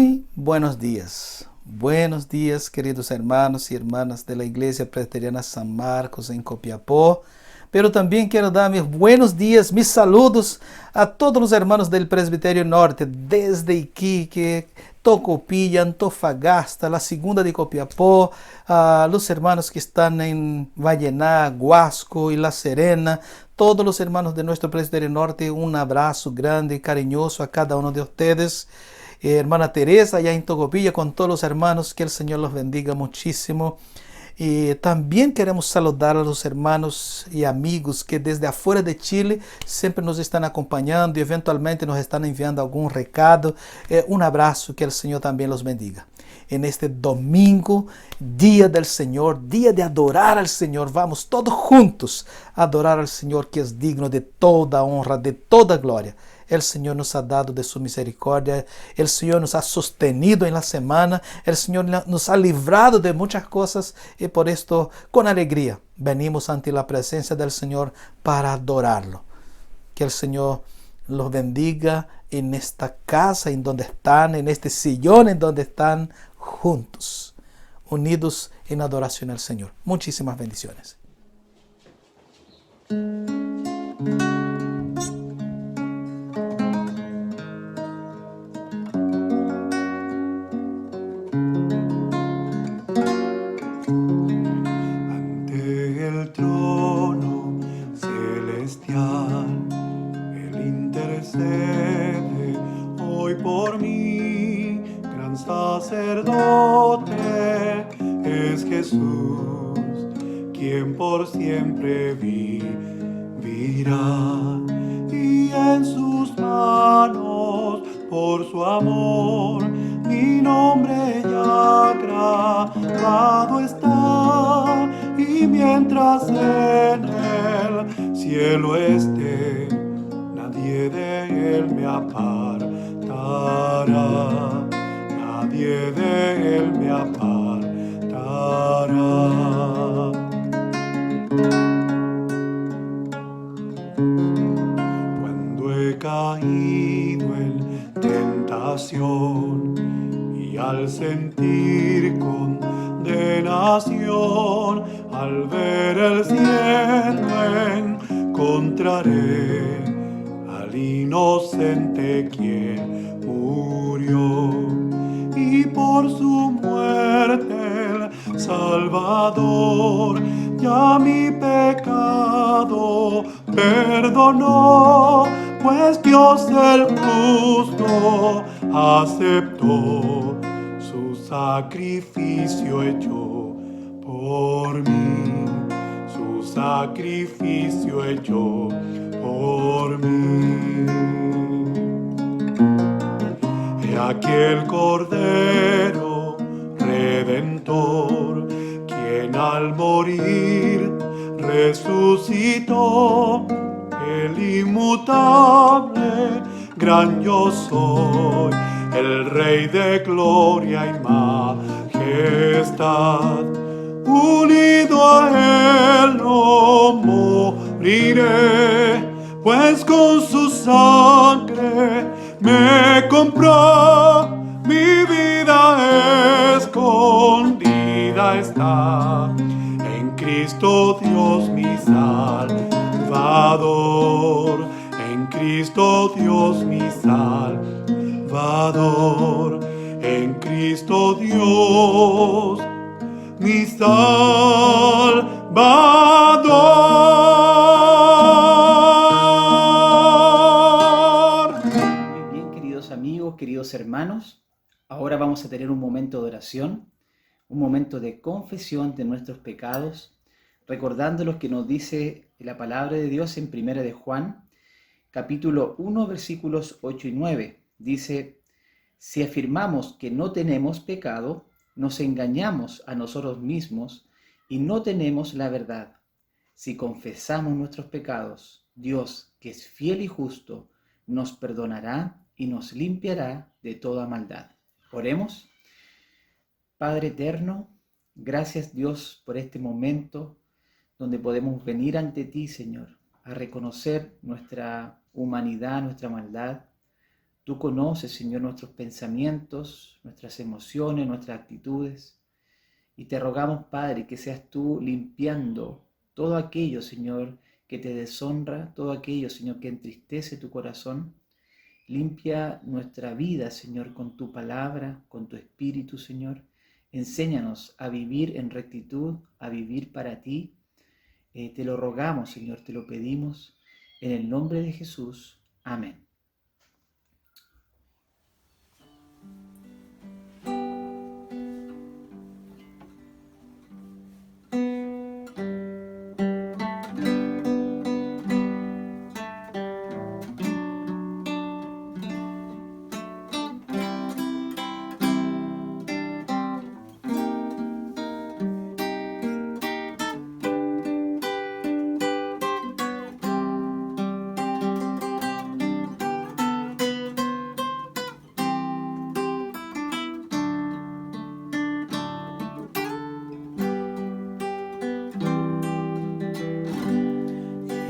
Muy buenos días. Buenos días, queridos hermanos y hermanas de la Iglesia Presbiteriana San Marcos en Copiapó. Pero también quiero dar mis buenos días, mis saludos a todos los hermanos del Presbiterio Norte, desde Iquique, Tocopilla, Antofagasta, la Segunda de Copiapó, a los hermanos que están en Vallená, Huasco y La Serena, todos los hermanos de nuestro Presbiterio Norte, un abrazo grande y cariñoso a cada uno de ustedes. Hermana Teresa, allá en Tocopilla, con todos los hermanos, que el Señor los bendiga muchísimo. Y también queremos saludar a los hermanos y amigos que desde afuera de Chile siempre nos están acompañando y eventualmente nos están enviando algún recado. Un abrazo, que el Señor también los bendiga. En este domingo, día del Señor, día de adorar al Señor, vamos todos juntos a adorar al Señor, que es digno de toda honra, de toda gloria. El Señor nos ha dado de su misericordia, el Señor nos ha sostenido en la semana, el Señor nos ha librado de muchas cosas y por esto, con alegría, venimos ante la presencia del Señor para adorarlo. Que el Señor los bendiga en esta casa en donde están, en este sillón en donde están juntos, unidos en adoración al Señor. Muchísimas bendiciones. El trono celestial, Él intercede hoy por mí. Gran sacerdote es Jesús, quien por siempre vivirá. Y en sus manos, por su amor, mi nombre ya grabado está. Y mientras en el cielo esté, nadie de él me apartará. Nadie de él me apartará. Cuando he caído en tentación y al sentir condenación, al ver el cielo encontraré al inocente quien murió. Y por su muerte el Salvador ya mi pecado perdonó, pues Dios el justo aceptó su sacrificio hecho por mí, su sacrificio hecho por mí. He aquí el Cordero Redentor, quien al morir resucitó, el inmutable, gran yo soy, el Rey de gloria y majestad. Unido a él no moriré, pues con su sangre me compró. Mi vida escondida está en Cristo Dios mi Salvador. En Cristo Dios mi Salvador. En Cristo Dios mi Salvador. Muy bien, queridos amigos, queridos hermanos, ahora vamos a tener un momento de oración, un momento de confesión de nuestros pecados, recordando lo que nos dice la palabra de Dios en 1 de Juan, capítulo 1, versículos 8 y 9. Dice: si afirmamos que no tenemos pecado, nos engañamos a nosotros mismos y no tenemos la verdad. Si confesamos nuestros pecados, Dios, que es fiel y justo, nos perdonará y nos limpiará de toda maldad. Oremos. Padre eterno, gracias Dios por este momento donde podemos venir ante ti, Señor, a reconocer nuestra humanidad, nuestra maldad, Tú conoces, Señor, nuestros pensamientos, nuestras emociones, nuestras actitudes. Y te rogamos, Padre, que seas tú limpiando todo aquello, Señor, que te deshonra, todo aquello, Señor, que entristece tu corazón. Limpia nuestra vida, Señor, con tu palabra, con tu espíritu, Señor. Enséñanos a vivir en rectitud, a vivir para ti. Te lo rogamos, Señor, te lo pedimos. En el nombre de Jesús. Amén.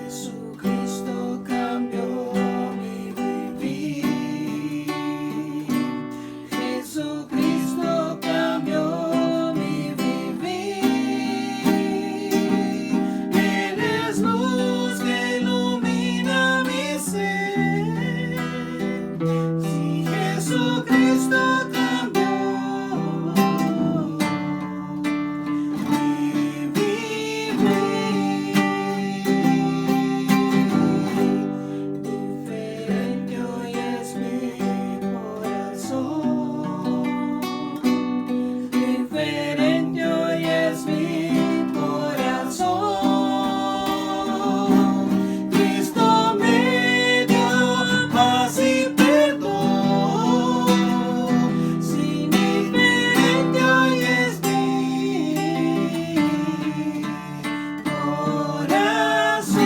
Jesucristo cambió mi vivir. Jesucristo cambió mi vivir. Él es luz que ilumina mi ser. Si Jesucristo cambió mi vivir. Diferente hoy es mi corazón. Diferente hoy es mi corazón. Cristo me dio paz y perdón. Sí, diferente hoy es mi corazón.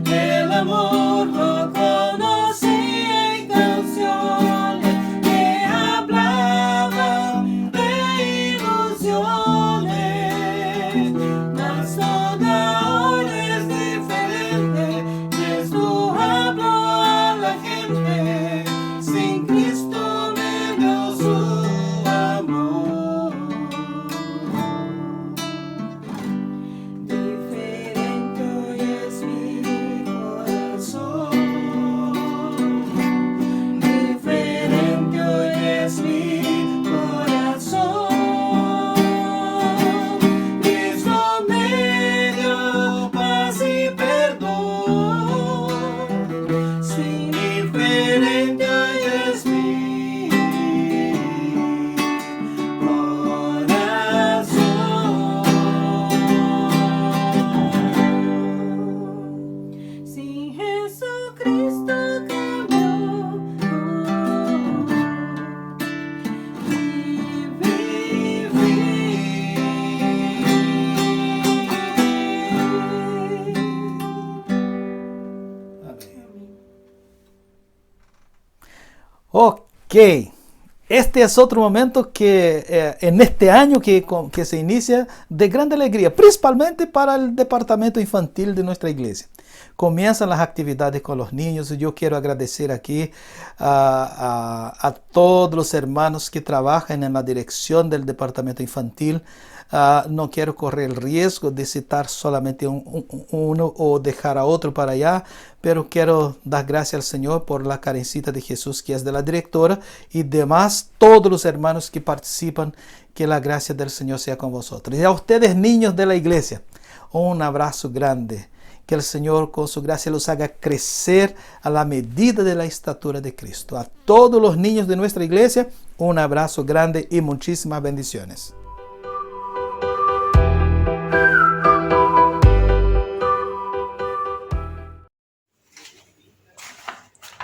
El amor lo conocí en canciones que hablaban de ilusiones, mas toda hora es diferente. Cristo habló a la gente, sin Cristo me dio su amor. Diferente hoy es mi corazón. Diferente hoy es mi corazón. Cristo me dio paz y perdón. Sí, diferente hoy es mi corazón. Si Jesucristo cambió mi vivir. Ok, este es otro momento que en este año que se inicia de gran alegría, principalmente para el departamento infantil de nuestra iglesia. Comienzan las actividades con los niños y yo quiero agradecer aquí a todos los hermanos que trabajan en la dirección del departamento infantil. No quiero correr el riesgo de citar solamente uno o dejar a otro para allá, pero quiero dar gracias al Señor por la carencita de Jesús, que es de la directora, y demás todos los hermanos que participan. Que la gracia del Señor sea con vosotros. Y a ustedes, niños de la iglesia, un abrazo grande. Que el Señor con su gracia los haga crecer a la medida de la estatura de Cristo. A todos los niños de nuestra iglesia, un abrazo grande y muchísimas bendiciones.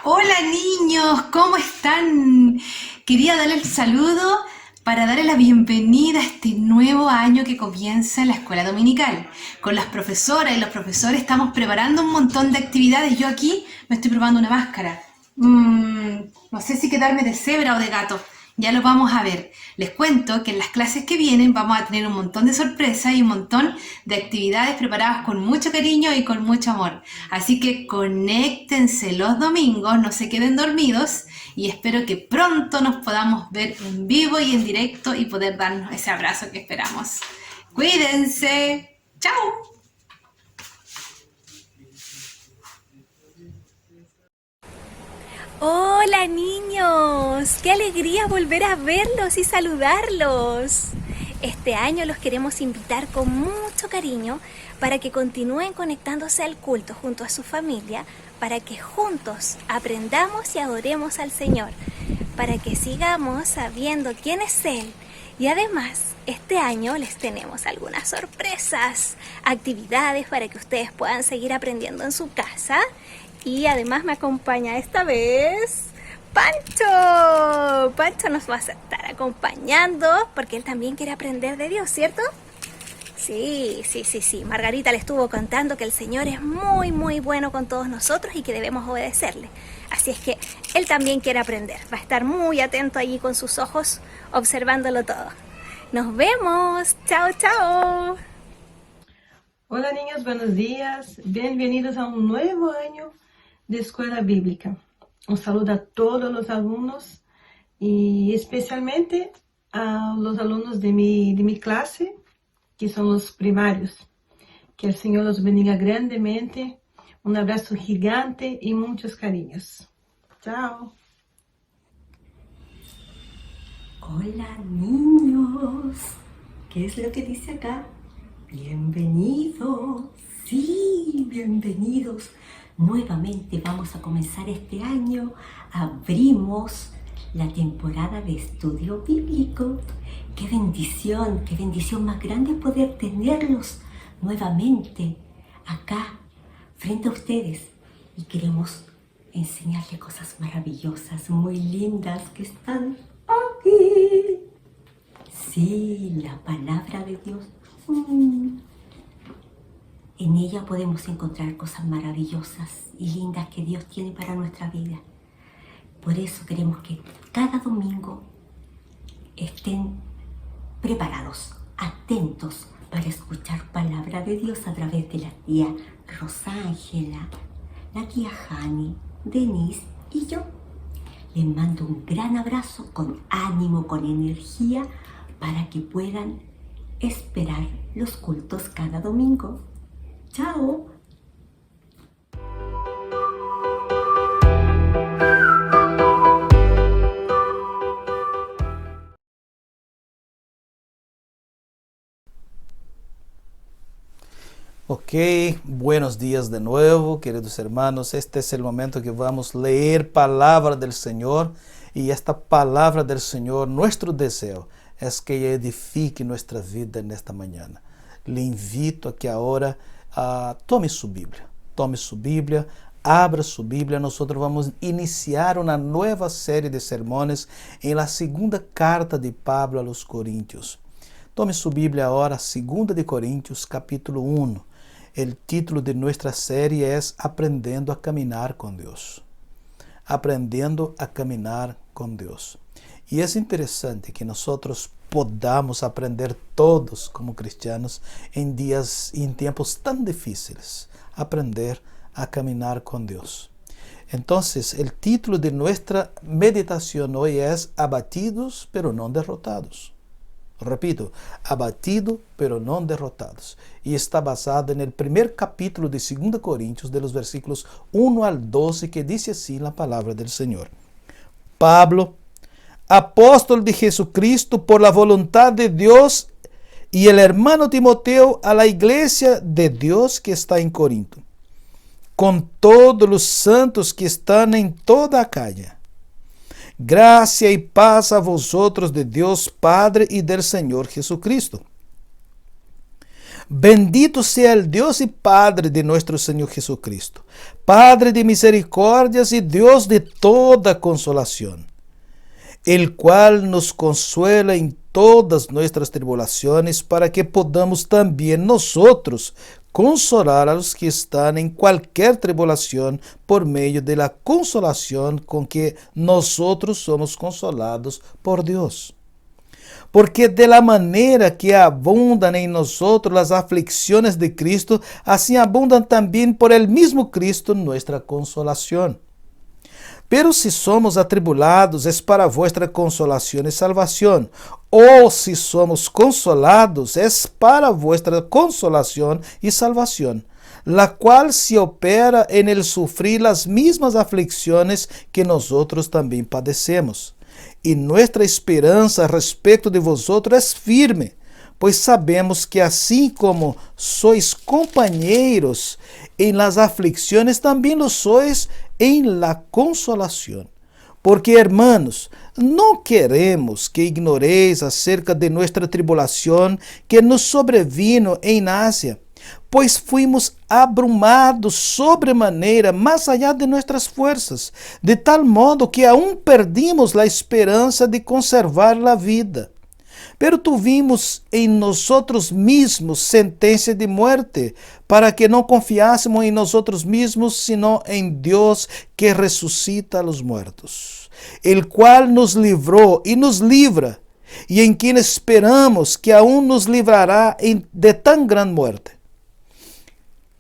Hola niños, ¿cómo están? Quería darles el saludo para darles la bienvenida a este nuevo año que comienza en la escuela dominical. Con las profesoras y los profesores estamos preparando un montón de actividades. Yo aquí me estoy probando una máscara. No sé si quedarme de cebra o de gato. Ya lo vamos a ver. Les cuento que en las clases que vienen vamos a tener un montón de sorpresas y un montón de actividades preparadas con mucho cariño y con mucho amor. Así que conéctense los domingos, no se queden dormidos y espero que pronto nos podamos ver en vivo y en directo y poder darnos ese abrazo que esperamos. Cuídense. ¡Chao! Hola niños, qué alegría volver a verlos y saludarlos. Este año los queremos invitar con mucho cariño para que continúen conectándose al culto junto a su familia, para que juntos aprendamos y adoremos al Señor, para que sigamos sabiendo quién es Él. Y además, este año les tenemos algunas sorpresas, actividades para que ustedes puedan seguir aprendiendo en su casa. Y además me acompaña esta vez Pancho. Pancho nos va a estar acompañando porque él también quiere aprender de Dios, ¿cierto? Sí. Margarita le estuvo contando que el Señor es muy bueno con todos nosotros y que debemos obedecerle. Así es que él también quiere aprender. Va a estar muy atento allí con sus ojos observándolo todo. Nos vemos. Chao. Hola niños, buenos días. Bienvenidos a un nuevo año de Escuela Bíblica. Un saludo a todos los alumnos y especialmente a los alumnos de mi clase, que son los primarios. Que el Señor los bendiga grandemente. Un abrazo gigante y muchos cariños. Chao. Hola niños, ¿qué es lo que dice acá? Bienvenidos, sí, bienvenidos. Nuevamente vamos a comenzar este año. Abrimos la temporada de estudio bíblico. Qué bendición más grande poder tenerlos nuevamente acá frente a ustedes. Y queremos enseñarles cosas maravillosas, muy lindas que están aquí. Sí, la palabra de Dios. En ella podemos encontrar cosas maravillosas y lindas que Dios tiene para nuestra vida. Por eso queremos que cada domingo estén preparados, atentos para escuchar palabra de Dios a través de la tía Rosángela, la tía Jani, Denise y yo. Les mando un gran abrazo con ánimo, con energía, para que puedan esperar los cultos cada domingo. ¡Chao! Ok, buenos días de nuevo, queridos hermanos. Este es el momento que vamos a leer palabra del Señor. Y esta palabra del Señor, nuestro deseo es que edifique nuestra vida en esta mañana. Le invito a que ahora tome su Biblia, abra su Biblia. Nosotros vamos a iniciar una nueva serie de sermones en la segunda carta de Pablo a los Corintios. Tome su Biblia ahora, 2 de Corintios, capítulo 1. El título de nuestra serie es Aprendiendo a caminar con Dios. Aprendiendo a caminar con Dios. Y es interesante que nosotros podamos aprender todos como cristianos en días y en tiempos tan difíciles, aprender a caminar con Dios. Entonces, el título de nuestra meditación hoy es Abatidos pero no derrotados. Repito, abatidos pero no derrotados. Y está basado en el primer capítulo de 2 Corintios, de los versículos 1 al 12, que dice así la palabra del Señor. Pablo, apóstol de Jesucristo por la voluntad de Dios, y el hermano Timoteo a la iglesia de Dios que está en Corinto, con todos los santos que están en toda Acaya. Gracia y paz a vosotros de Dios Padre y del Señor Jesucristo. Bendito sea el Dios y Padre de nuestro Señor Jesucristo, Padre de misericordias y Dios de toda consolación, el cual nos consuela en todas nuestras tribulaciones, para que podamos también nosotros consolar a los que están en cualquier tribulación por medio de la consolación con que nosotros somos consolados por Dios. Porque de la manera que abundan en nosotros las aflicciones de Cristo, así abundan también por el mismo Cristo nuestra consolación. Pero si somos atribulados, es para vuestra consolación y salvación. O si somos consolados, es para vuestra consolación y salvación, la cual se opera en el sufrir las mismas aflicciones que nosotros también padecemos. Y nuestra esperanza respecto de vosotros es firme, pues sabemos que así como sois compañeros en las aflicciones, también lo sois en la consolación. Porque, hermanos, no queremos que ignoréis acerca de nuestra tribulación que nos sobrevino en Asia, pues fuimos abrumados sobremaneira, más allá de nuestras fuerzas, de tal modo que aún perdimos la esperanza de conservar la vida. Pero tuvimos en nosotros mismos sentencia de muerte, para que no confiásemos en nosotros mismos, sino en Dios que resucita a los muertos, el cual nos libró y nos libra, y en quien esperamos que aún nos librará de tan gran muerte,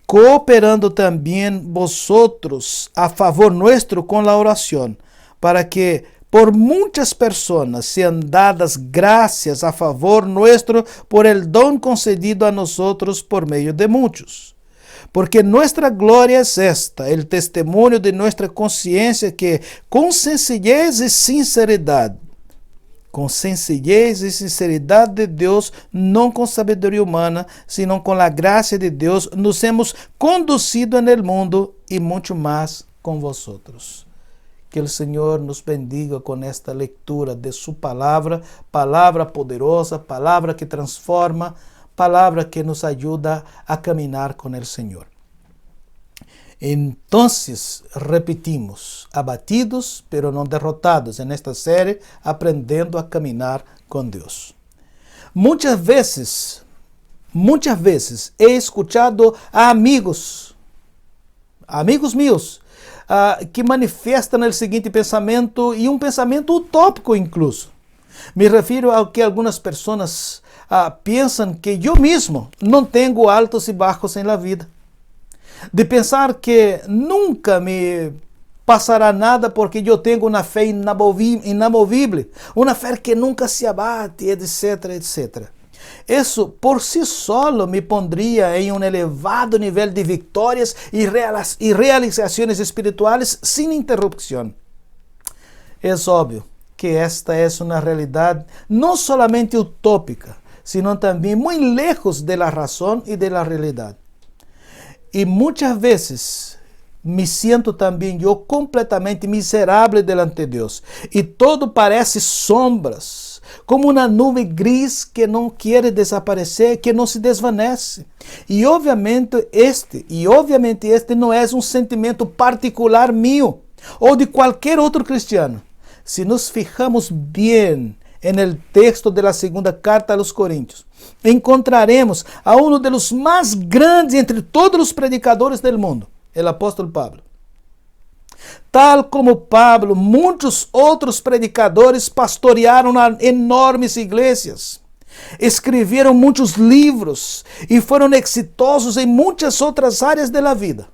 cooperando también vosotros a favor nuestro con la oración, para que por muchas personas sean dadas gracias a favor nuestro por el don concedido a nosotros por medio de muchos. Porque nuestra gloria es esta, el testimonio de nuestra conciencia, que con sencillez y sinceridad de Dios, no con sabiduría humana, sino con la gracia de Dios, nos hemos conducido en el mundo y mucho más con vosotros. Que el Señor nos bendiga con esta lectura de su palabra, palabra poderosa, palabra que transforma, palabra que nos ayuda a caminar con el Señor. Entonces, repetimos, abatidos, pero no derrotados, en esta serie, aprendiendo a caminar con Dios. Muchas veces he escuchado a amigos míos, que manifestam o seguinte pensamento, e pensamento utópico incluso. Me refiro a que algumas pessoas pensam que eu mesmo não tenho altos e baixos em la vida. De pensar que nunca me passará nada porque eu tenho uma fé inamovível, uma fé que nunca se abate, etc, etc. Isso por si solo me pondría em elevado nível de vitórias e realizações espirituais sem interrupção. É óbvio que esta é uma realidade não solamente utópica, sino também muito lejos de la razão e de la realidade. E muitas vezes me sinto também eu completamente miserável delante de Deus, e todo parece sombras, como uma nuvem gris que não quer desaparecer, que não se desvanece. E obviamente este não é um sentimento particular meu ou de qualquer outro cristiano. Se nos fijamos bem no texto da segunda carta aos Coríntios, encontraremos a um dos mais grandes entre todos os predicadores do mundo, o apóstolo Pablo. Tal como Pablo, muitos outros predicadores pastorearam enormes igrejas, escreveram muitos livros e foram exitosos em muitas outras áreas da vida.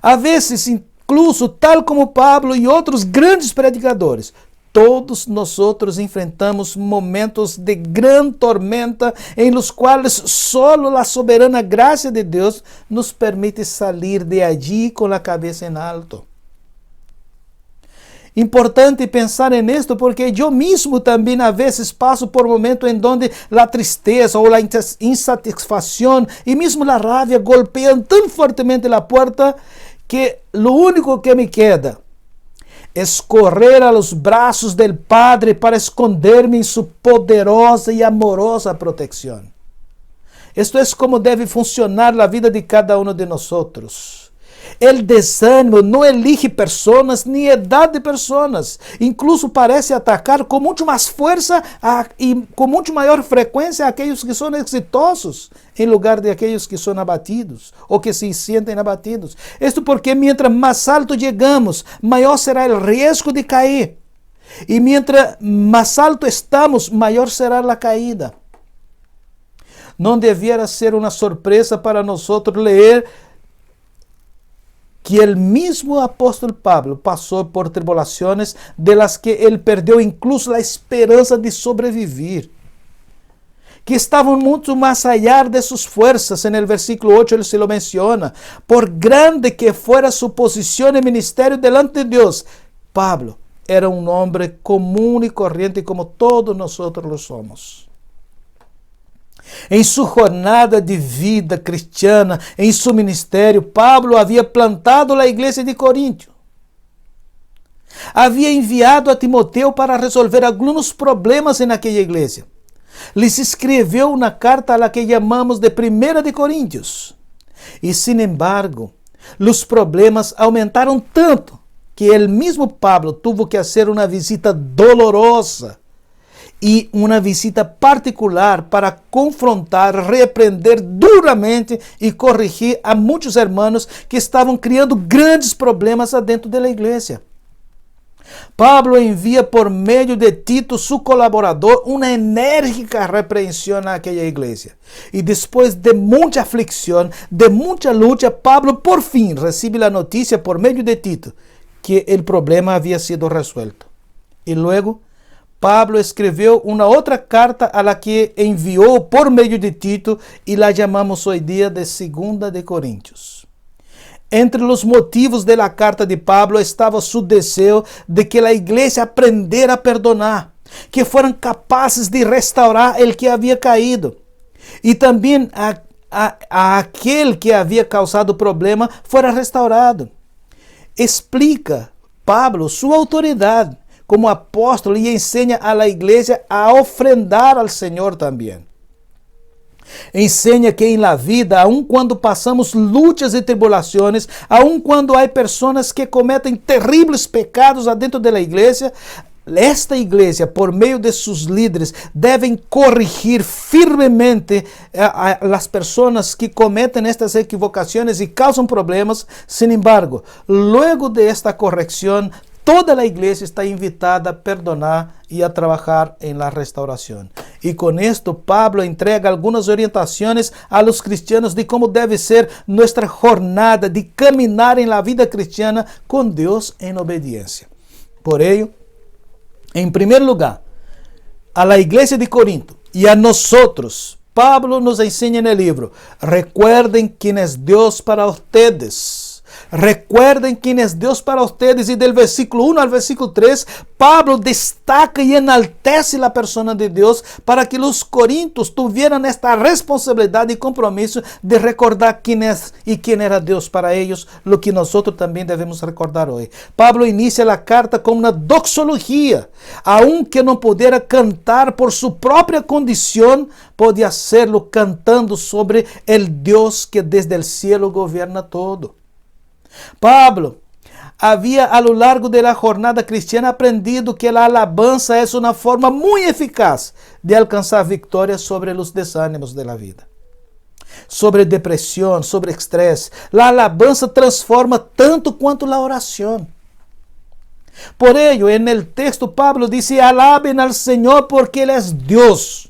A vezes, incluso, tal como Pablo e outros grandes predicadores, todos nós enfrentamos momentos de grande tormenta em los quais solo a soberana graça de Deus nos permite sair de allí com a cabeça em alto. Importante pensar nisto porque eu mesmo também a vezes passo por momentos em donde a tristeza ou a insatisfação e mesmo a rabia golpeam tão fortemente a porta que lo único que me queda es correr a los brazos del Padre para esconderme en su poderosa y amorosa protección. Esto es como debe funcionar la vida de cada uno de nosotros. El desânimo não elige pessoas nem idade de pessoas. Incluso parece atacar com muito mais força e com muito maior frequência aqueles que são exitosos, em lugar de aqueles que são abatidos ou que se sentem abatidos. Isto porque mientras mais alto chegamos, maior será o risco de cair. E mientras mais alto estamos, maior será a caída. Não deviera ser uma surpresa para nós ler que o mesmo apóstolo Pablo passou por tribulações de las que ele perdeu incluso a esperança de sobreviver, que estavam muito mais allá de suas forças. En el versículo 8 ele se lo menciona: por grande que fuera su posición y ministerio delante de Dios, Pablo era um homem comum e corriente como todos nós lo somos. Em sua jornada de vida cristiana, em seu ministério, Pablo havia plantado a igreja de Corinto. Havia enviado a Timoteo para resolver alguns problemas naquela igreja. Les escreveu uma carta a la que chamamos de Primeira de Coríntios. E, sin embargo, os problemas aumentaram tanto que el mesmo Pablo tuvo que hacer uma visita dolorosa e uma visita particular para confrontar, repreender duramente e corrigir a muitos irmãos que estavam criando grandes problemas dentro da igreja. Pablo envia por meio de Tito, seu colaborador, uma enérgica repreensão àquela igreja. E depois de muita aflicção, de muita luta, Pablo por fim recebe a notícia por meio de Tito que o problema havia sido resuelto. E logo, Pablo escreveu uma outra carta a la que enviou por meio de Tito e la chamamos hoje dia de 2 de Coríntios. Entre os motivos da carta de Pablo estava seu desejo de que a igreja aprendera a perdonar, que foram capazes de restaurar el que havia caído. E também a aquele que havia causado problema fora restaurado. Explica Pablo sua autoridade como apóstolo e ensina a la igreja a ofrendar ao Senhor também. Ensina que em la vida, aun quando passamos lutas e tribulações, aun quando há pessoas que cometem terríveis pecados dentro da igreja, esta igreja, por meio de seus líderes, devem corrigir firmemente as pessoas que cometem estas equivocações e causam problemas. Sin embargo, luego de esta correção, toda a igreja está invitada a perdonar e a trabalhar em la restauração. E com isto, Pablo entrega algumas orientações a los cristianos de como deve ser nossa jornada de caminhar em la vida cristiana com Deus em obediência. Por ello, em primeiro lugar, a la igreja de Corinto e a nós, Pablo nos ensina no livro: recuerden quién es Deus para ustedes. Recuerden quién es Deus para ustedes. E del versículo 1 al versículo 3, Pablo destaca e enaltece a persona de Deus para que os corintios tuvieran esta responsabilidade e compromisso de recordar quién es e quién era Deus para eles, lo que nós também devemos recordar hoje. Pablo inicia a carta com uma doxologia. Aunque não pudera cantar por sua própria condição, podia hacerlo cantando sobre el Deus que desde el cielo governa todo. Pablo havia a lo largo de la jornada cristiana aprendido que a alabanza é uma forma muito eficaz de alcançar vitória sobre os desânimos da vida, sobre depressão, sobre estresse. A alabanza transforma tanto quanto a oração. Por ello, en el texto Pablo dice: alaben al Señor porque Él es Dios.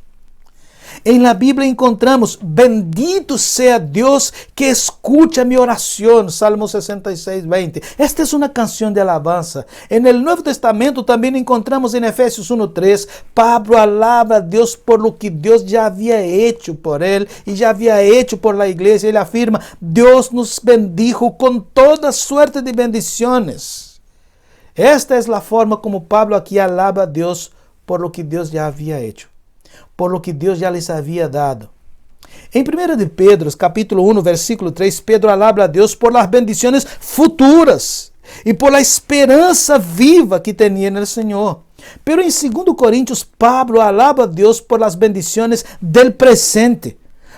En la Biblia encontramos: bendito sea Dios que escucha mi oración. Salmo 66, 20. Esta es una canción de alabanza. En el Nuevo Testamento también encontramos en Efesios 1:3, Pablo alaba a Dios por lo que Dios ya había hecho por él y ya había hecho por la iglesia. Él afirma: Dios nos bendijo con toda suerte de bendiciones. Esta es la forma como Pablo aquí alaba a Dios por lo que Dios ya había hecho, por lo que Deus já lhes havia dado. Em 1 de Pedro, capítulo 1, versículo 3, Pedro alaba a Deus por las bendiciones futuras e por la esperança viva que tinha no Senhor. Pero em 2 Coríntios, Pablo alaba a Deus por las bendiciones del presente,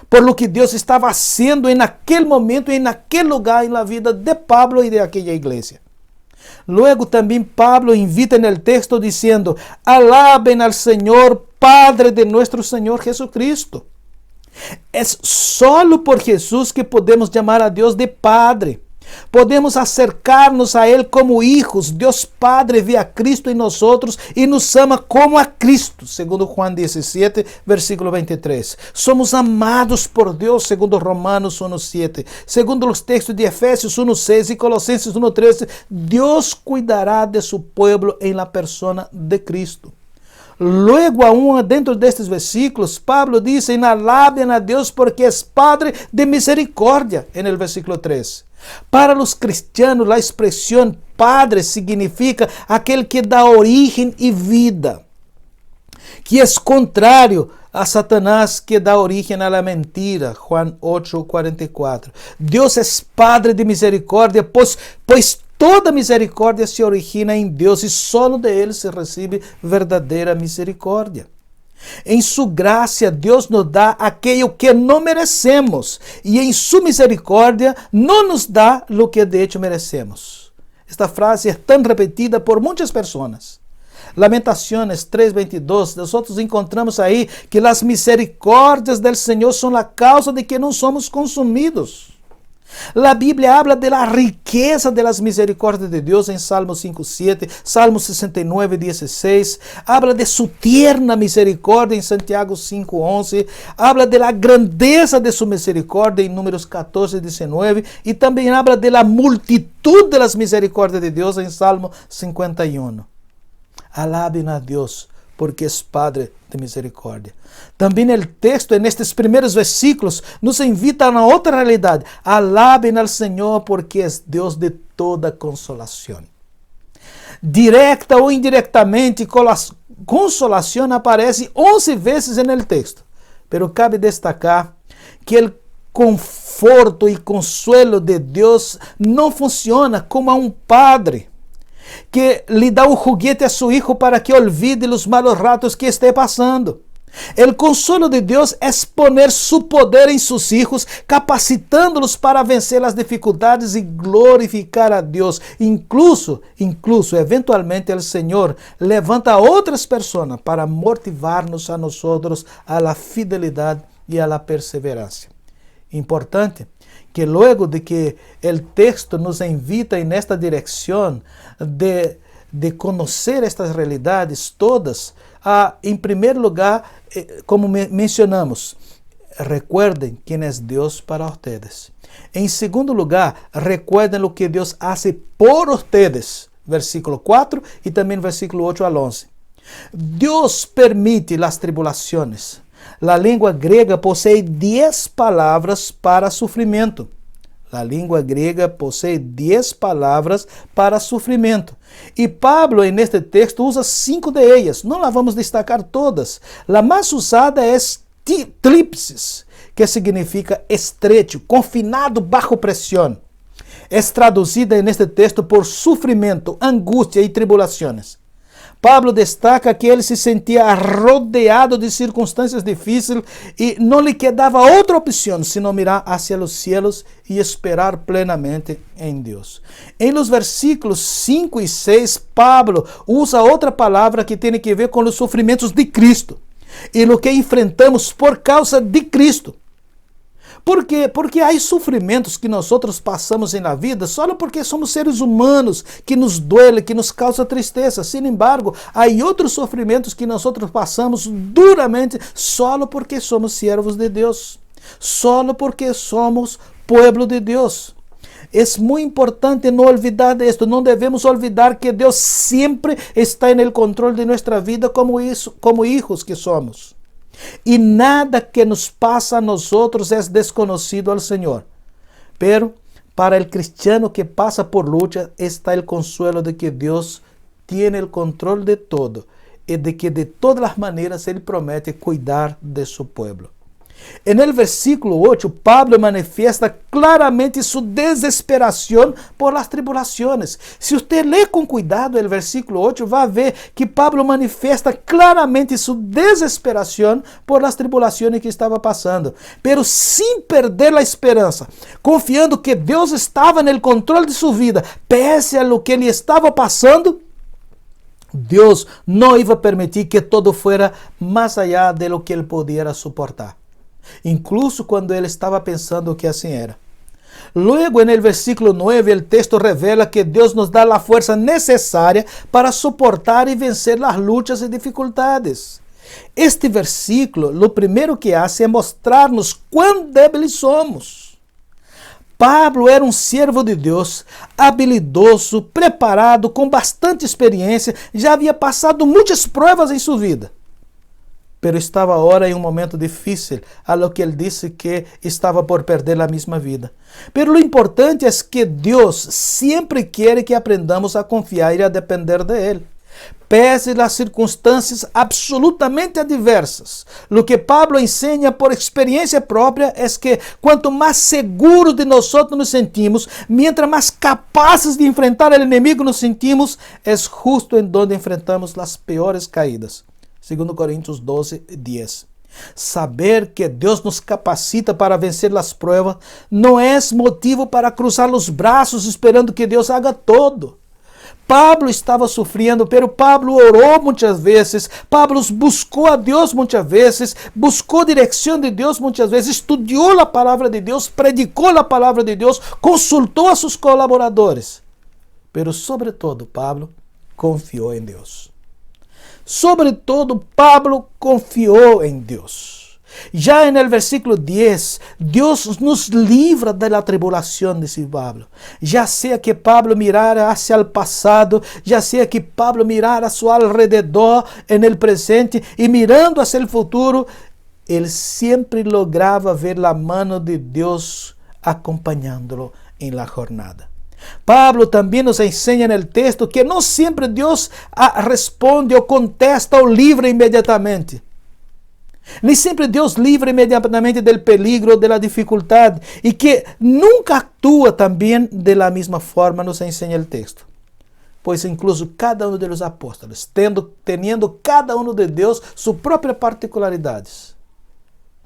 por lo que Deus estava haciendo en aquel momento, en aquel lugar, en la vida de Pablo y de aquella iglesia. Luego también Pablo invita en el texto diciendo, alaben al Señor, Padre de nuestro Señor Jesucristo. Es solo por Jesús que podemos llamar a Dios de Padre. Podemos acercarnos a Él como hijos. Dios Padre ve a Cristo en nosotros y nos ama como a Cristo, segundo Juan 17, versículo 23. Somos amados por Dios, segundo Romanos 1:7. Segundo los textos de Efesios 1:6 y Colosenses 1:13, Dios cuidará de su pueblo en la persona de Cristo. Luego, aún dentro de estos versículos, Pablo dice, alaben a Dios porque es Padre de misericordia, en el versículo 3. Para los cristianos, la expresión Padre significa aquel que da origen y vida, que es contrario a Satanás, que da origen a la mentira, Juan 8:44. Dios es Padre de misericordia, pues toda misericordia se origina en Dios y solo de Él se recibe verdadera misericordia. En su gracia, Dios nos da aquello que no merecemos y en su misericordia no nos da lo que de hecho merecemos. Esta frase es tan repetida por muchas personas. Lamentaciones 3:22, nosotros encontramos ahí que las misericordias del Señor son la causa de que no somos consumidos. La Biblia habla de la riqueza de las misericordias de Dios en Salmo 5:7, Salmo 69:16, habla de su tierna misericordia en Santiago 5:11, habla de la grandeza de su misericordia en Números 14:19 y también habla de la multitud de las misericordias de Dios en Salmo 51. Alaben a Dios porque es Padre de misericordia. También el texto en estos primeros versículos nos invita a una otra realidad. Alaben al Señor porque es Dios de toda consolación. Directa o indirectamente, consolación aparece 11 veces en el texto. Pero cabe destacar que el conforto y consuelo de Dios no funciona como a un padre que le dá um juguete a seu hijo para que olvide os malos ratos que esté passando. El consuelo de Deus é poner su poder em seus hijos, capacitándolos para vencer as dificuldades e glorificar a Deus. Incluso, eventualmente, o Senhor levanta outras pessoas para motivar-nos a nós a la fidelidade e a la perseverancia. Importante que luego de que el texto nos invita en esta dirección de conocer estas realidades todas, en primer lugar, como mencionamos, recuerden quién es Dios para ustedes. En segundo lugar, recuerden lo que Dios hace por ustedes, versículo 4 y también versículo 8 al 11. Dios permite las tribulaciones. La língua grega possui 10 palavras para sofrimento. A língua grega possui 10 palavras para sofrimento. E Pablo, neste texto, usa 5 de elas. Não las vamos destacar todas. A mais usada é trípsis, que significa estrecho, confinado bajo pressão. É traduzida neste texto por sofrimento, angústia e tribulações. Pablo destaca que ele se sentia rodeado de circunstâncias difíceis e não lhe quedava outra opção senão mirar hacia os cielos e esperar plenamente em Deus. Em los versículos 5 e 6, Pablo usa outra palavra que tem que ver com os sofrimentos de Cristo e o que enfrentamos por causa de Cristo. ¿Por quê? Porque há sofrimentos que nós passamos na vida só porque somos seres humanos, que nos duele, que nos causa tristeza. Sin embargo, há outros sofrimentos que nós passamos duramente só porque somos siervos de Deus, só porque somos pueblo de Deus. É muito importante não olvidar esto, não devemos olvidar que Deus sempre está no controle de nossa vida como hijos que somos. E nada que nos pasa a nosotros é desconocido ao Senhor. Pero para el cristiano que pasa por lucha está el consuelo de que Deus tiene el control de todo e de que de todas as maneiras Ele promete cuidar de su pueblo. En el versículo 8, Pablo manifiesta claramente su desesperación por las tribulaciones. Si usted lee con cuidado el versículo 8, va a ver que Pablo manifiesta claramente su desesperación por las tribulaciones que estaba pasando, pero sin perder la esperanza, confiando que Dios estaba en el control de su vida, pese a lo que le estaba pasando. Dios no iba a permitir que todo fuera más allá de lo que él pudiera soportar, incluso cuando él estaba pensando que así era. Luego, en el versículo 9, el texto revela que Dios nos da la fuerza necesaria para soportar y vencer las luchas y dificultades. Este versículo, lo primero que hace es mostrarnos cuán débiles somos. Pablo era um servo de Deus, habilidoso, preparado, com bastante experiência, já havia passado muitas provas em sua vida. Pero estava agora em um momento difícil, a lo que ele disse que estava por perder a mesma vida. Pero lo importante é que Deus sempre quer que aprendamos a confiar e a depender de Ele, pese as circunstâncias absolutamente adversas. Lo que Pablo ensina por experiência própria é que quanto mais seguros de nós nos sentimos, mientras mais capazes de enfrentar o inimigo nos sentimos, é justo em donde enfrentamos as piores caídas. 2 Coríntios 12, 10. Saber que Deus nos capacita para vencer as pruebas não é motivo para cruzar os braços esperando que Deus haga todo. Pablo estava sofrendo, pero Pablo orou muitas vezes, Pablo buscou a Deus muitas vezes, buscou direção de Deus muitas vezes, estudou a palavra de Deus, predicou a palavra de Deus, consultou a seus colaboradores. Pero, sobretudo, Pablo confiou em Deus. Sobretudo, Pablo confiou em Deus. Já no versículo 10, Deus nos livra da tribulação, disse Pablo. Já seja que Pablo mirara hacia o passado, já seja que Pablo mirara a seu alrededor no presente e mirando hacia o futuro, ele sempre lograva ver a mão de Deus acompanhándolo em la jornada. Pablo também nos ensina no texto que não sempre Deus responde ou contesta ou livra imediatamente. Nem sempre Deus livra imediatamente do peligro ou da dificuldade, e que nunca atua também da mesma forma, nos ensina o texto. Pois incluso cada um dos apóstolos, tendo cada um de Deus suas próprias particularidades,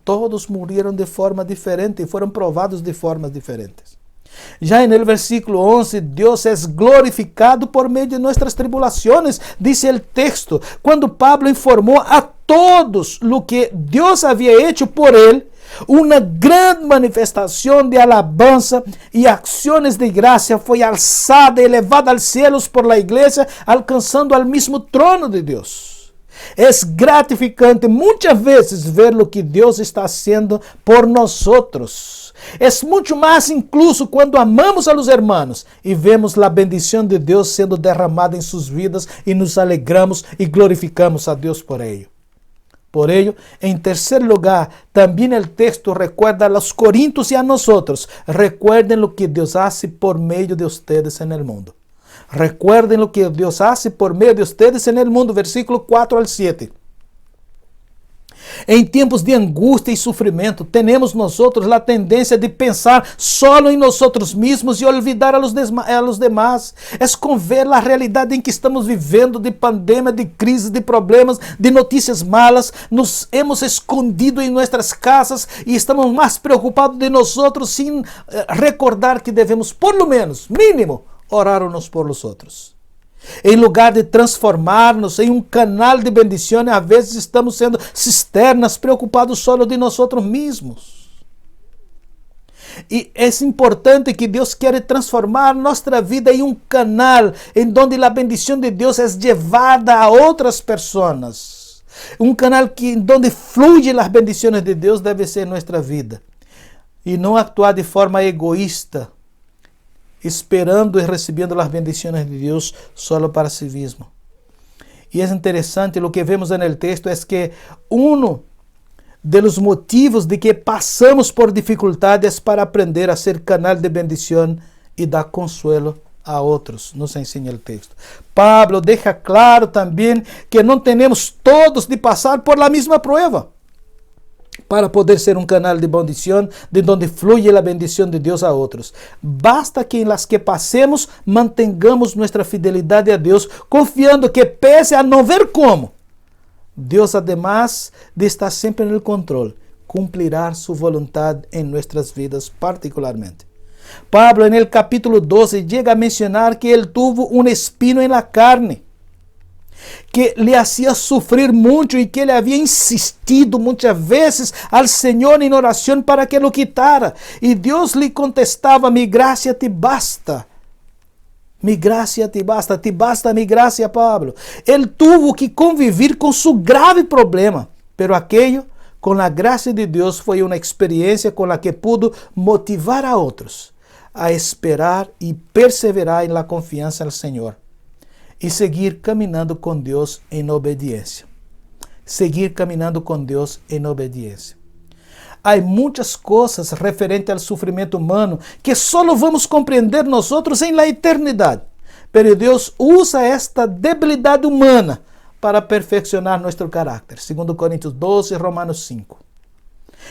todos morreram de forma diferente e foram provados de formas diferentes. Já no versículo 11, Deus é glorificado por meio de nossas tribulações, diz o texto, quando Pablo informou a todos o que Deus havia hecho por ele, uma grande manifestação de alabança e ações de graça foi alçada e elevada aos céus por la igreja, alcançando ao mesmo trono de Deus. É gratificante muitas vezes ver o que Deus está fazendo por nós. É muito mais incluso quando amamos a los hermanos e vemos a bendição de Deus sendo derramada em suas vidas e nos alegramos e glorificamos a Deus por ello. Por ello, em terceiro lugar, também o texto recuerda a los corintios e a nosotros. Recuerden o que Deus hace por meio de ustedes en el mundo. Recuerden o que Deus hace por meio de ustedes en el mundo. Versículo 4 al 7. Em tempos de angústia e sofrimento, temos nós a tendência de pensar solo em nós mesmos e olvidar a los demás. É com ver a realidade em que estamos vivendo, de pandemia, de crise, de problemas, de notícias malas. Nos hemos escondido em nossas casas e estamos mais preocupados de nós sem recordar que devemos, por lo menos, mínimo, orar uns por los outros. Em lugar de transformar-nos em um canal de bendição, às vezes estamos sendo cisternas, preocupados só de nós mesmos. E é importante que Deus quer transformar nossa vida em um canal em donde a bendição de Deus é levada a outras pessoas. Um canal onde fluye as bendições de Deus deve ser nossa vida. E não actuar de forma egoísta, esperando e recebendo as bendições de Deus solo para si mesmo. E é interessante, o que vemos no texto é que dos motivos de que passamos por dificuldades para aprender a ser canal de bendição e dar consuelo a outros, nos ensina o texto. Pablo deixa claro também que não temos todos de passar por la mesma prueba. para poder ser un canal de bendición, de donde fluye la bendición de Dios a otros. Basta que en las que pasemos mantengamos nuestra fidelidad a Dios, confiando que pese a no ver cómo, Dios, además de estar siempre en el control, cumplirá su voluntad en nuestras vidas particularmente. Pablo en el capítulo 12 llega a mencionar que él tuvo un espino en la carne, que le hacía sufrir mucho y que le había insistido muchas veces al Señor en oración para que lo quitara. Y Dios le contestaba: mi gracia te basta. Mi gracia te basta mi gracia, Pablo. Él tuvo que convivir con su grave problema, pero aquello, con la gracia de Dios, fue una experiencia con la que pudo motivar a otros a esperar y perseverar en la confianza al Señor y seguir caminando con Dios en obediencia. Seguir caminando con Dios en obediencia. Hay muchas cosas referentes al sufrimiento humano que solo vamos compreender nosotros en la eternidad. Pero Dios usa esta debilidad humana para perfeccionar nuestro carácter. 2 Corintios 12, Romanos 5.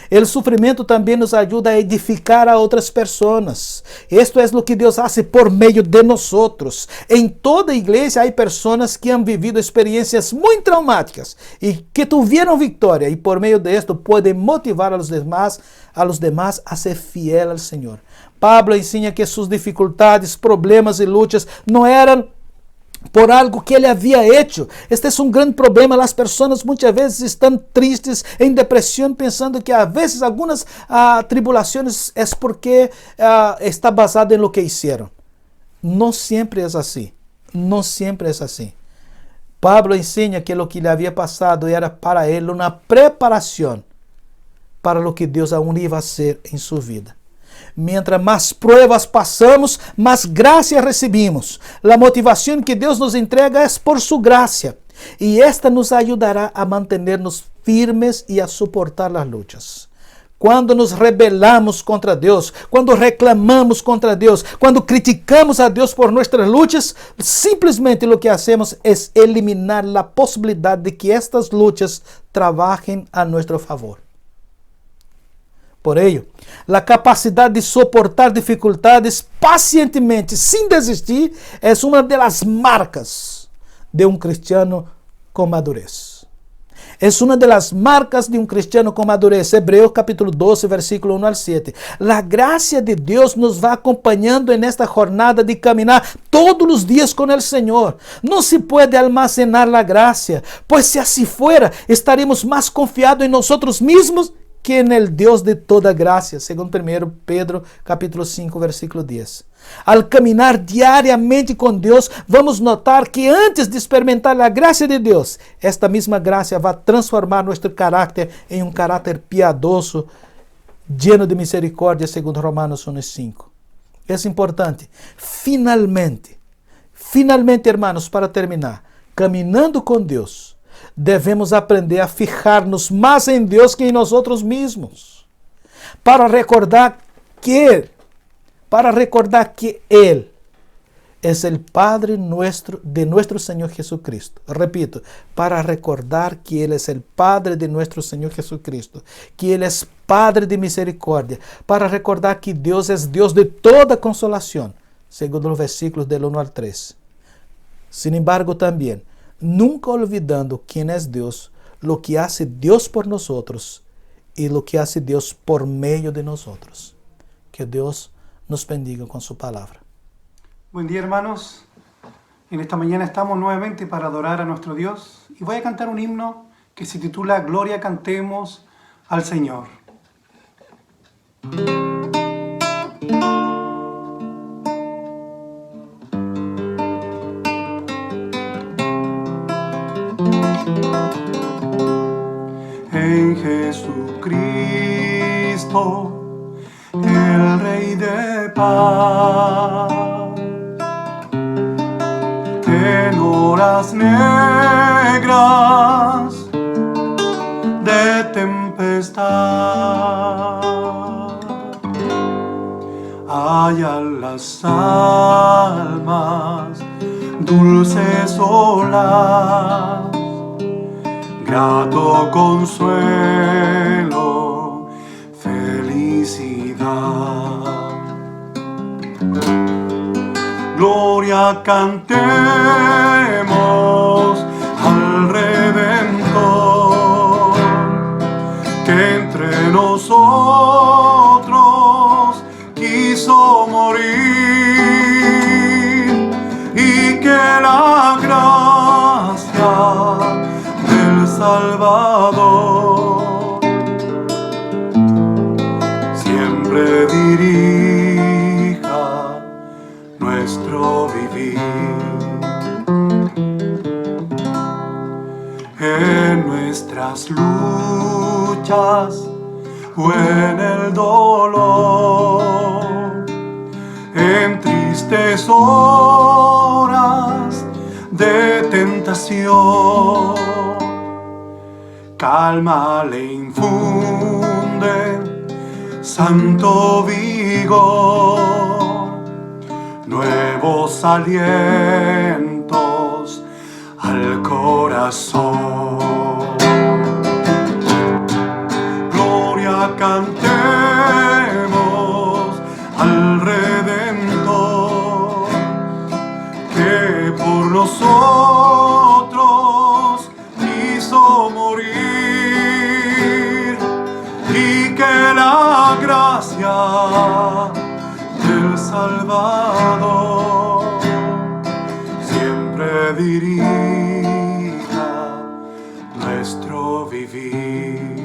El sufrimiento también nos ayuda a edificar a otras personas. Esto es lo que Dios hace por medio de nosotros. En toda iglesia hay personas que han vivido experiencias muy traumáticas y que tuvieron victoria, y por medio de esto pueden motivar a los demás a ser fiel al Señor. Pablo enseña que sus dificultades, problemas y luchas no eran por algo que ele havia hecho. Este é um grande problema. As pessoas muitas vezes estão tristes, em depressão, pensando que às vezes algumas tribulações é porque está basado em lo que hicieron. Não sempre é assim. Não sempre é assim. Pablo ensina que lo que lhe havia passado era para ele uma preparação para lo que Deus aún iba a hacer em sua vida. Mientras más pruebas pasamos, más gracia recibimos. La motivación que Dios nos entrega es por su gracia. Y esta nos ayudará a mantenernos firmes y a soportar las luchas. Cuando nos rebelamos contra Dios, cuando reclamamos contra Dios, cuando criticamos a Dios por nuestras luchas, simplesmente lo que hacemos es eliminar la posibilidad de que estas luchas trabajen a nuestro favor. Por ello, la capacidad de soportar dificultades pacientemente, sin desistir, es una de las marcas de un cristiano con madurez. Es una de las marcas de un cristiano con madurez. Hebreos capítulo 12, versículo 1 al 7. La gracia de Dios nos va acompañando en esta jornada de caminar todos los días con el Señor. No se puede almacenar la gracia, pues si así fuera, estaremos más confiados en nosotros mismos que en el Dios de toda gracia, según 1 Pedro capítulo 5, versículo 10. Al caminar diariamente con Dios, vamos notar que antes de experimentar la gracia de Dios, esta misma gracia va a transformar nuestro carácter en un carácter piadoso, lleno de misericordia, según Romanos 1:5. Es importante, finalmente, hermanos, para terminar, caminando con Dios, devemos aprender a fijar-nos mais em Deus que em nós mesmos, para recordar que Ele é o Padre de nosso Senhor Jesucristo. Repito, para recordar que Ele é o Padre de nosso Senhor Jesucristo, que Ele é Padre de misericórdia, para recordar que Deus é Deus de toda consolação, segundo os versículos del 1 al 3. Sin embargo, também, nunca olvidando quién es Dios, lo que hace Dios por nosotros y lo que hace Dios por medio de nosotros. Que Dios nos bendiga con su palabra. Buen día, hermanos. En esta mañana estamos nuevamente para adorar a nuestro Dios y voy a cantar un himno que se titula Gloria cantemos al Señor. En Jesucristo, el Rey de paz, en horas negras de tempestad, hallan las almas dulces olas, grato consuelo Gloria cantemos al Redentor, que entre nosotros quiso morir, y que la gracia del Salvador siempre dirija nuestro vivir. En nuestras luchas o en el dolor, en tristes horas de tentación, calma le infunde santo vigor, nuevos alientos al corazón. Gloria cantemos al Redentor, que por nosotros quiso morir, y que la gracia del Salvador siempre dirija nuestro vivir.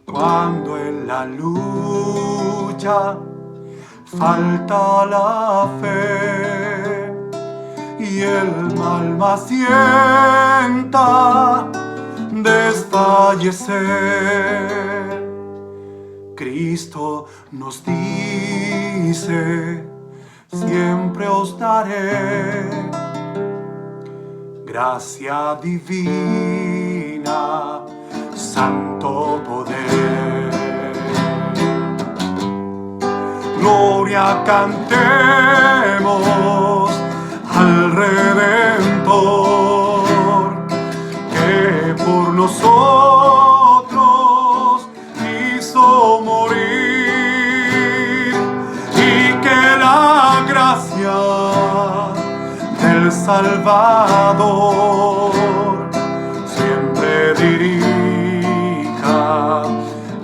Cuando en la lucha falta la fe y el alma sienta desfallecer, Cristo nos dice: siempre os daré gracia divina, santo poder. Gloria cantemos al Redentor, que por nosotros quiso morir, y que la gracia del Salvador siempre dirija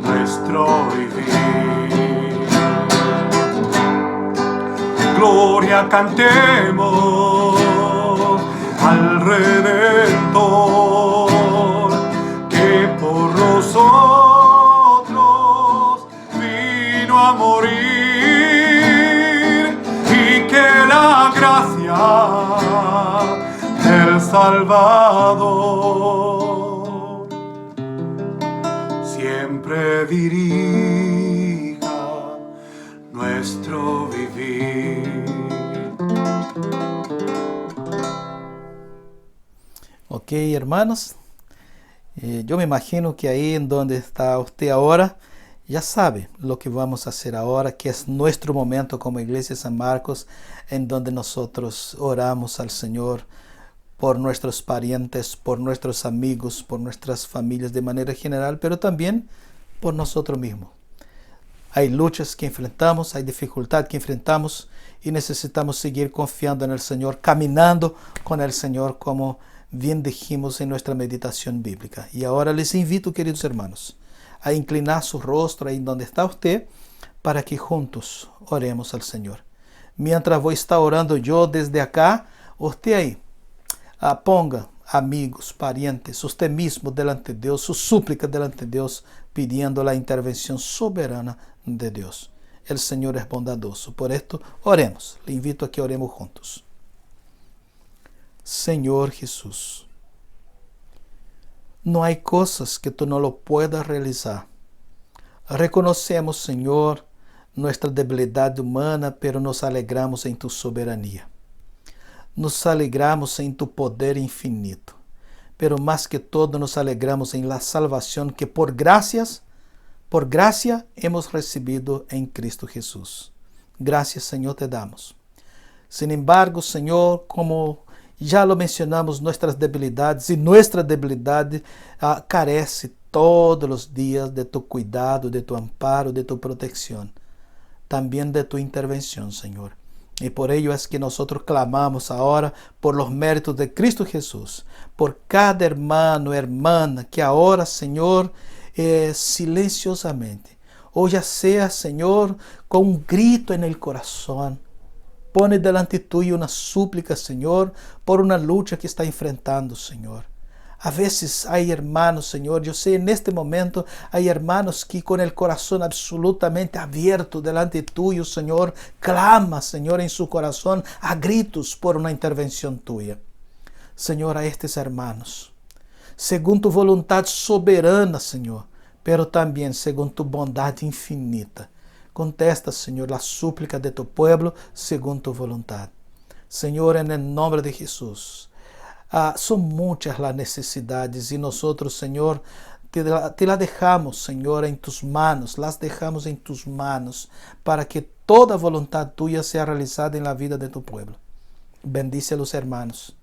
nuestro vivir. Gloria cantemos al Redentor, que por nosotros vino a morir, y que la gracia del Salvador siempre dirija nuestro vivir. Ok, hermanos, yo me imagino que ahí en donde está usted ahora, ya sabe lo que vamos a hacer ahora, que es nuestro momento como Iglesia San Marcos, en donde nosotros oramos al Señor por nuestros parientes, por nuestros amigos, por nuestras familias de manera general, pero también por nosotros mismos. Hay luchas que enfrentamos, hay dificultad que enfrentamos y necesitamos seguir confiando en el Señor, caminando con el Señor, como bien dijimos en nuestra meditación bíblica. Y ahora les invito, queridos hermanos, a inclinar su rostro ahí donde está usted, para que juntos oremos al Señor. Mientras voy a estar orando yo desde acá, usted ahí, ponga amigos, parientes, usted mismo delante de Dios, su súplica delante de Dios, pidiendo la intervención soberana de Dios. El Señor es bondadoso. Por esto, oremos. Le invito a que oremos juntos. Señor Jesús, no hay cosas que tú no lo puedas realizar. Reconocemos, Señor, nuestra debilidad humana, pero nos alegramos en tu soberanía. Nos alegramos en tu poder infinito, pero más que todo nos alegramos en la salvación que por gracia hemos recibido en Cristo Jesús. Gracias, Señor, te damos. Sin embargo, Señor, como ya lo mencionamos, nuestras debilidades, y nuestra debilidad carece todos los días de tu cuidado, de tu amparo, de tu protección, también de tu intervención, Señor. Y por ello es que nosotros clamamos ahora por los méritos de Cristo Jesús, por cada hermano, hermana que ahora, Señor, silenciosamente, o ya sea, Señor, con un grito en el corazón, pone delante tuyo una súplica, Señor, por una lucha que está enfrentando, Señor. A veces hay hermanos, Señor, yo sé en este momento hay hermanos que con el corazón absolutamente abierto delante tuyo, Señor, clama, Señor, en su corazón a gritos por una intervención tuya. Señor, a estos hermanos, según tu voluntad soberana, Señor, pero también según tu bondad infinita, contesta, Señor, la súplica de tu pueblo según tu voluntad. Señor, en el nombre de Jesús, son muchas las necesidades y nosotros, Señor, te la dejamos, Señor, en tus manos, las dejamos en tus manos para que toda voluntad tuya sea realizada en la vida de tu pueblo. Bendice a los hermanos,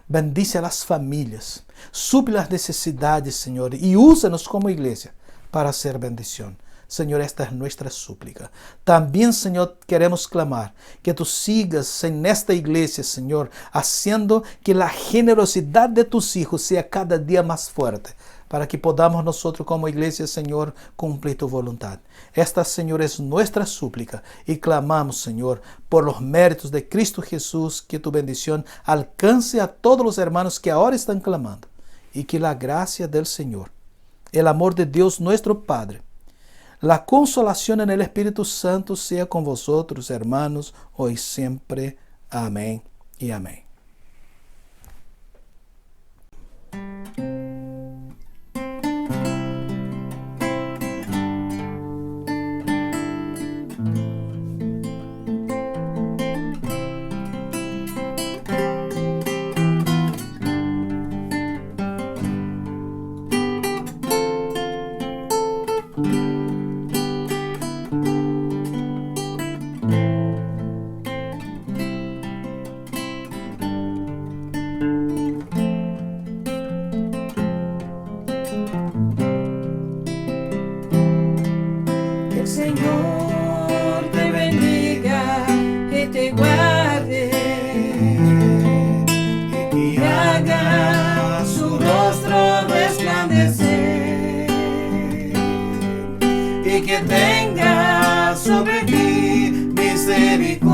bendice a las familias, suple las necesidades, Señor, y úsanos como iglesia para hacer bendición. Señor, esta es nuestra súplica. También, Señor, queremos clamar que tú sigas en esta iglesia, Señor, haciendo que la generosidad de tus hijos sea cada día más fuerte, para que podamos nosotros como iglesia, Señor, cumplir tu voluntad. Esta, Señor, es nuestra súplica y clamamos, Señor, por los méritos de Cristo Jesús, que tu bendición alcance a todos los hermanos que ahora están clamando y que la gracia del Señor, el amor de Dios nuestro Padre, la consolación en el Espíritu Santo sea con vosotros, hermanos, hoy siempre. Amén y amén. Señor te bendiga y te guarde, y haga su rostro resplandecer, y que tenga sobre ti misericordia.